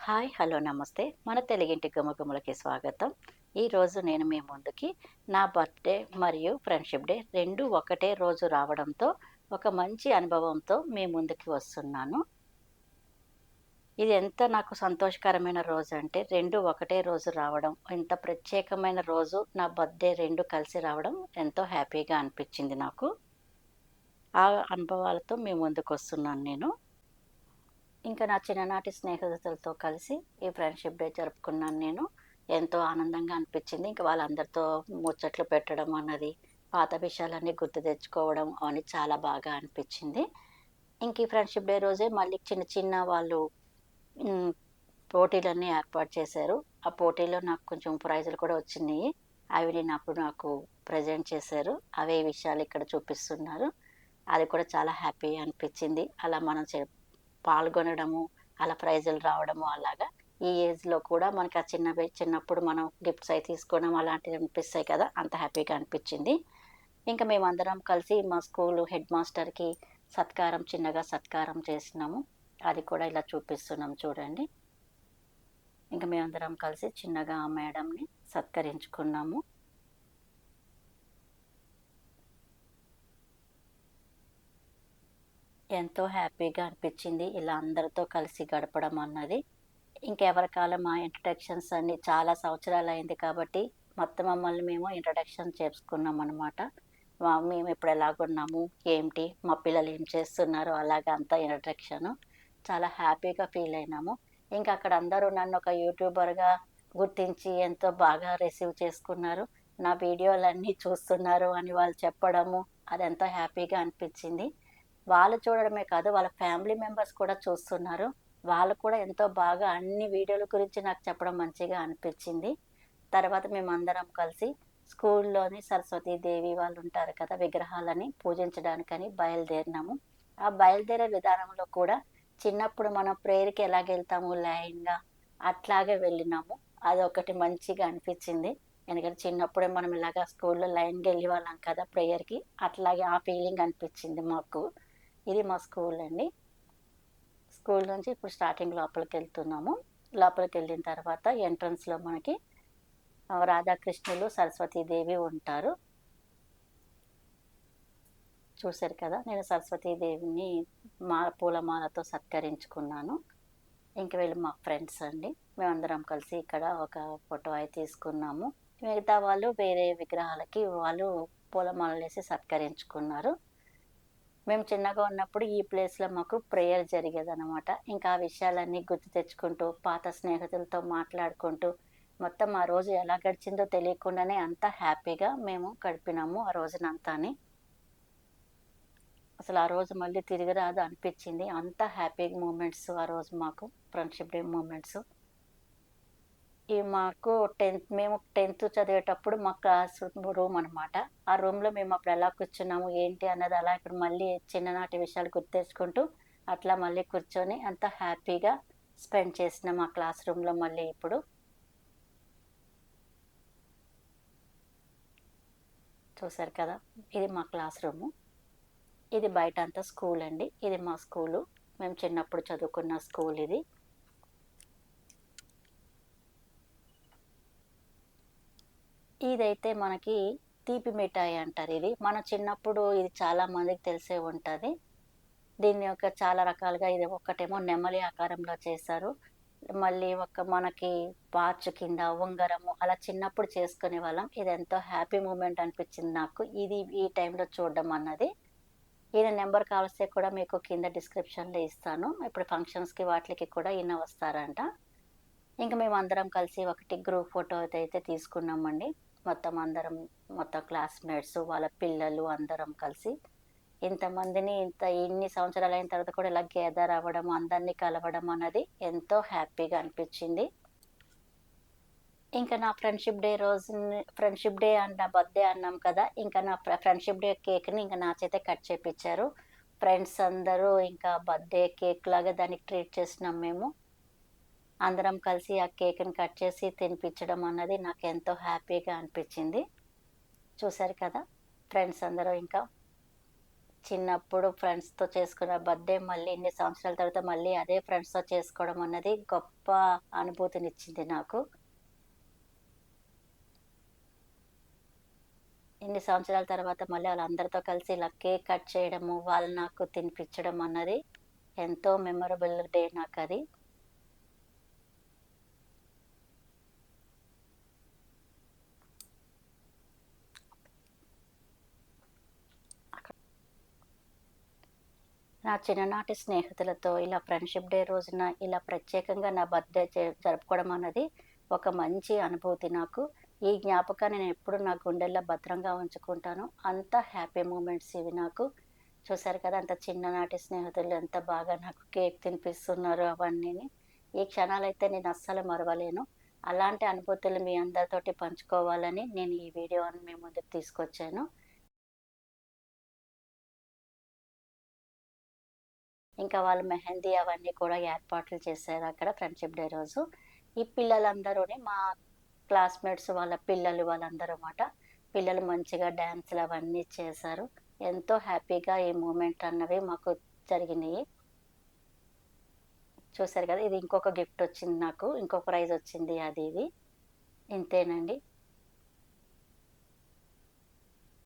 Hi! Hello! నమస్తే. మన తెలుగింటి గుమగుమలకి స్వాగతం. ఈరోజు నేను మీ ముందుకి నా బర్త్‌డే మరియు ఫ్రెండ్‌షిప్ డే 2 ఒకటే రోజు రావడంతో ఒక మంచి అనుభవంతో మీ ముందుకి వస్తున్నాను. ఇది ఎంత నాకు సంతోషకరమైన రోజంటే 2 ఒకటే రోజు రావడం, ఇంత ప్రత్యేకమైన రోజు నా బర్త్‌డే 2 కలిసి రావడం ఎంతో హ్యాపీగా అనిపించింది నాకు. ఆ అనుభవాలతో మీ ముందుకొస్తున్నాను నేను. ఇంకా నా చిన్ననాటి స్నేహితులతో కలిసి ఈ ఫ్రెండ్‌షిప్ డే జరుపుకున్నాను నేను. ఎంతో ఆనందంగా అనిపించింది. ఇంక వాళ్ళందరితో ముచ్చట్లు పెట్టడం అన్నది, పాత విషయాలన్నీ గుర్తు తెచ్చుకోవడం అవన్నీ చాలా బాగా అనిపించింది. ఇంక ఈ ఫ్రెండ్‌షిప్ డే రోజే మళ్ళీ చిన్న చిన్న వాళ్ళు హ్మ్. పోటీలన్నీ ఏర్పాటు చేశారు. ఆ పోటీలో నాకు కొంచెం ప్రైజులు కూడా వచ్చినియి. అవి నాకు ప్రెజెంట్ చేశారు. అవే విషయాలు ఇక్కడ చూపిస్తున్నారు. అది కూడా చాలా హ్యాపీ అనిపించింది. అలా మనం పాల్గొనడము, అలా ప్రైజులు రావడము అలాగా. ఈ ఏజ్‌లో కూడా మనకి ఆ చిన్నప్పుడు మనం గిఫ్ట్స్ అయి తీసుకోవడం అలాంటివి అనిపిస్తాయి కదా! అంత హ్యాపీగా అనిపించింది. ఇంక మేమందరం కలిసి మా స్కూలు హెడ్ మాస్టర్‌కి చిన్నగా సత్కారం చేసినాము. అది కూడా ఇలా చూపిస్తున్నాం చూడండి. ఇంక మేమందరం కలిసి చిన్నగా ఆ మేడంని సత్కరించుకున్నాము. ఎంతో హ్యాపీగా అనిపించింది ఇలా అందరితో కలిసి గడపడం అన్నది. ఇంకెవరి కాలం మా ఇంట్రడక్షన్స్ అన్నీ చాలా సంవత్సరాలయింది కాబట్టి, మొత్తం మమ్మల్ని మేము ఇంట్రడక్షన్ చేసుకున్నామనమాట. మేమిప్పుడు ఎలాగున్నాము, ఏంటి, మా పిల్లలు ఏం చేస్తున్నారు అలాగా అంతా ఇంట్రడక్షను. చాలా హ్యాపీగా ఫీలయినాము. ఇంకక్కడ అందరూ నన్నొక యూట్యూబర్‌గా గుర్తించి ఎంతో బాగా రిసీవ్ చేసుకున్నారు. నా వీడియోలన్నీ చూస్తున్నారు అని వాళ్ళు చెప్పడము, అదెంతో హ్యాపీగా అనిపిచ్చింది. వాళ్ళు చూడడమే కాదు, వాళ్ళ ఫ్యామిలీ మెంబర్స్ కూడా చూస్తున్నారు. వాళ్ళు కూడా ఎంతో బాగా అన్ని వీడియోల గురించి నాకు చెప్పడం మంచిగా అనిపిచ్చింది. తర్వాత మేమందరం కలిసి స్కూల్లోని సరస్వతీదేవి వాళ్ళుంటారు కదా! విగ్రహాలని పూజించడానికని బయలుదేరినాము. ఆ బయలుదేరే విధానంలో కూడా చిన్నప్పుడు మనం ప్రేయర్‌కి ఎలాగెళ్తాము లైన్‌గా, అట్లాగే వెళ్ళినాము. అదొకటి మంచిగా అనిపిచ్చింది. ఎందుకంటే చిన్నప్పుడే మనం ఇలాగ స్కూల్‌లో లైన్‌గా ఎళ్ళేవాళ్ళం కదా! ప్రేయర్‌కి. అట్లాగే ఆ ఫీలింగ్ అనిపిచ్చింది మాకు. ఇది మా స్కూలండి. స్కూల్ నుంచి ఇప్పుడు స్టార్టింగ్ లోపలికెళ్తున్నాము. లోపలికెళ్ళిన తర్వాత ఎంట్రన్స్‌లో మనకి రాధాకృష్ణులు, సరస్వతీదేవి ఉంటారు. చూసారు కదా! నేను సరస్వతీదేవిని పూలమాలతో సత్కరించుకున్నాను. ఇంక వీళ్ళు మా ఫ్రెండ్స్ అండి. మేమందరం కలిసి ఇక్కడ ఒక ఫోటో అయి తీసుకున్నాము. మిగతా వాళ్ళు వేరే విగ్రహాలకి వాళ్ళు పూలమాలలేసి సత్కరించుకున్నారు. మేము చిన్నగా ఉన్నప్పుడు ఈ ప్లేస్‌లో మాకు ప్రేయర్ జరిగేదనమాట. ఇంకా ఆ విషయాలన్నీ గుర్తు తెచ్చుకుంటూ, పాత స్నేహితులతో మాట్లాడుకుంటూ, మొత్తం ఆ రోజు ఎలా గడిచిందో తెలియకుండానే అంతా హ్యాపీగా మేము గడిపినాము ఆ రోజునంతాని. అసలు ఆ రోజు మళ్ళీ తిరిగి రాదు అనిపిచ్చింది. అంత హ్యాపీ మూమెంట్స్ ఆ రోజు మాకు ఫ్రెండ్‌షిప్ డే మూమెంట్స్. మాకు మేము 10థ్ చదివేటప్పుడు మా క్లాస్ రూమ్ అనమాట. ఆ రూమ్‌లో మేము అప్పుడు ఎలా కూర్చున్నాము, ఏంటి అన్నది అలా ఇప్పుడు మళ్ళీ చిన్ననాటి విషయాలు గుర్తు తెచ్చుకుంటూ, అట్లా మళ్ళీ కూర్చొని అంత హ్యాపీగా స్పెండ్ చేసినాం ఆ క్లాస్ రూమ్‌లో మళ్ళీ ఇప్పుడు. చూసారు కదా! ఇది మా క్లాస్ రూము. ఇది బయటంతా స్కూలండి. ఇది మా స్కూలు. మేము చిన్నప్పుడు చదువుకున్న స్కూలిది. ఇదైతే మనకి తీపి మిఠాయి అంటారిది. మన చిన్నప్పుడు ఇది చాలా మందికి తెలిసే ఉంటది. దీన్ని చాలా రకాలుగా ఇది ఒకటేమో నెమలి ఆకారంలో చేశారు. మళ్ళీ మనకి వాచ్ కింద ఉంగరము అలా చిన్నప్పుడు చేసుకునేవాళ్ళం. ఇదెంతో హ్యాపీ మూమెంట్ అనిపిచ్చింది నాకు. ఈ టైంలో చూడడం అన్నది. ఈయన నంబర్ కావలిస్తే కూడా మీకు కింద డిస్క్రిప్షన్‌లో ఇస్తాను. ఇప్పుడు ఫంక్షన్స్‌కి వాటిలకి కూడా ఈయన వస్తారంట. ఇంక మేమందరం కలిసి ఒకటి గ్రూప్ ఫోటో అయితే తీసుకున్నామండి. మొత్తం అందరం, మొత్తం క్లాస్‌మేట్స్, వాళ్ళ పిల్లలు అందరం కలిసి. ఇన్ని సంవత్సరాలయిన తర్వాత కూడా ఇలా గ్యాదర్ అవ్వడం, అందరిని కలవడం అన్నది ఎంతో హ్యాపీగా అనిపిచ్చింది. ఇంకా నా ఫ్రెండ్‌షిప్ డే అండ్ నా బర్త్‌డే అన్నాం కదా! ఇంకా నా ఫ్రెండ్‌షిప్ డే కేక్‌ని ఇంక నా చేతే కట్ చేపిచ్చారు. ఫ్రెండ్స్ అందరూ ఇంకా బర్త్‌డే కేక్‌లాగా దానికి ట్రీట్ చేసినాం మేము. అందరం కలిసి ఆ కేక్‌ని కట్ చేసి తినిపించడం అన్నది నాకెంతో హ్యాపీగా అనిపిచ్చింది. చూసారు కదా! ఫ్రెండ్స్ అందరూ ఇంకా చిన్నప్పుడు ఫ్రెండ్స్‌తో చేసుకున్న బర్త్‌డే మళ్ళీ ఇన్ని సంవత్సరాల తర్వాత మళ్ళీ అదే ఫ్రెండ్స్‌తో చేసుకోవడం అన్నది గొప్ప అనుభూతినిచ్చింది నాకు. ఇన్ని సంవత్సరాల తర్వాత మళ్ళీ వాళ్ళందరితో కలిసి ఇలా కేక్ కట్ చేయడము, వాళ్ళు నాకు తినిపించడం అన్నది ఎంతో మెమరబుల్ డే నాకది. నా చిన్ననాటి స్నేహితులతో ఇలా ఫ్రెండ్‌షిప్ డే రోజున ఇలా ప్రత్యేకంగా నా బర్త్‌డే జరుపుకోవడం అన్నది ఒక మంచి అనుభూతి నాకు. ఈ జ్ఞాపకాన్ని నేనెప్పుడు నా గుండెల్లో భద్రంగా ఉంచుకుంటాను. అంత హ్యాపీ మూమెంట్స్ ఇవి నాకు. చూసారు కదా! అంత చిన్ననాటి స్నేహితులు ఎంత బాగా నాకు కేక్ తినిపిస్తున్నారో అవన్నీని. ఈ క్షణాలైతే నేను అస్సలు మరవలేను. అలాంటి అనుభూతులు మీ అందరితోటి పంచుకోవాలని నేను ఈ వీడియోని మీ ముందుకు తీసుకొచ్చాను. ఇంకా వాళ్ళు మెహందీ అవన్నీ కూడా ఏర్పాట్లు చేశారు అక్కడ ఫ్రెండ్‌షిప్ డే రోజు. ఈ పిల్లలందరూని మా క్లాస్‌మేట్స్ వాళ్ళ పిల్లలు వాళ్ళందరూ మాట. పిల్లలు మంచిగా డాన్సులు అవన్నీ చేశారు. ఎంతో హ్యాపీగా ఈ మూమెంట్ అన్నవి మాకు జరిగినియి. చూసారు కదా! ఇది ఇంకొక గిఫ్ట్ వచ్చింది నాకు. ఇంకో ప్రైజ్ వచ్చింది అది ఇది. ఇంతేనండి.